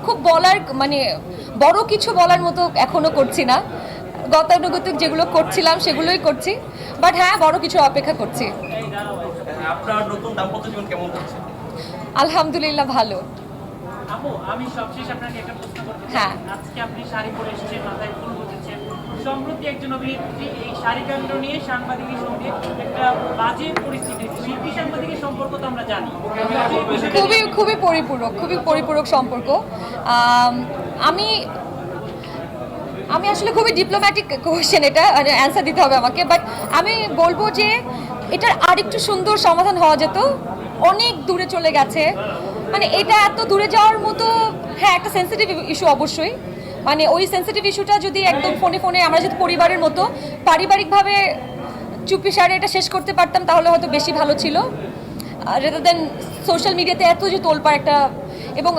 খুব বলার মানে বড় কিছু বলার মতো এখনো করছি না। গতানুগতিক যেগুলো করছিলাম সেগুলোই করছি, বাট হ্যাঁ বড় কিছু অপেক্ষা করছি। আপনার নতুন দাম্পত্য জীবন কেমন যাচ্ছে? আলহামদুলিল্লাহ ভালো। আপু, আমি সবশেষ আপনাকে একটা প্রশ্ন করতে চাই। হ্যাঁ। আজকে আপনি শাড়ি পরে এসেছেন, মাথায় ফুল গুঁজেছেন। সম্প্রতি একজন অভিনেত্রী এই শাড়িকাণ্ড নিয়ে সাংবাদিকের সঙ্গে একটা বাজে পরিস্থিতি, শিল্পী সাংবাদিকের সম্পর্ক তো আমরা জানি। খুবই খুবই পরিপূরক সম্পর্ক। আমি আমি আসলে খুবই ডিপ্লোম্যাটিক কোয়েশ্চেন, এটা অ্যান্সার দিতে হবে আমাকে, বাট আমি বলবো যে এটার আরেকটু সুন্দর সমাধান হওয়া যেত। অনেক দূরে চলে গেছে, মানে এটা এত দূরে যাওয়ার মতো। হ্যাঁ, একটা সেন্সিটিভ ইস্যু অবশ্যই, মানে ওই সেন্সিটিভ ইস্যুটা যদি একদম ফোনে আমরা যদি পরিবারের মতো পারিবারিকভাবে চুপিসারে এটা শেষ করতে পারতাম তাহলে হয়তো বেশি ভালো ছিল, রেদার দেন সোশ্যাল মিডিয়াতে এত যে তোলপাড় একটা। এবং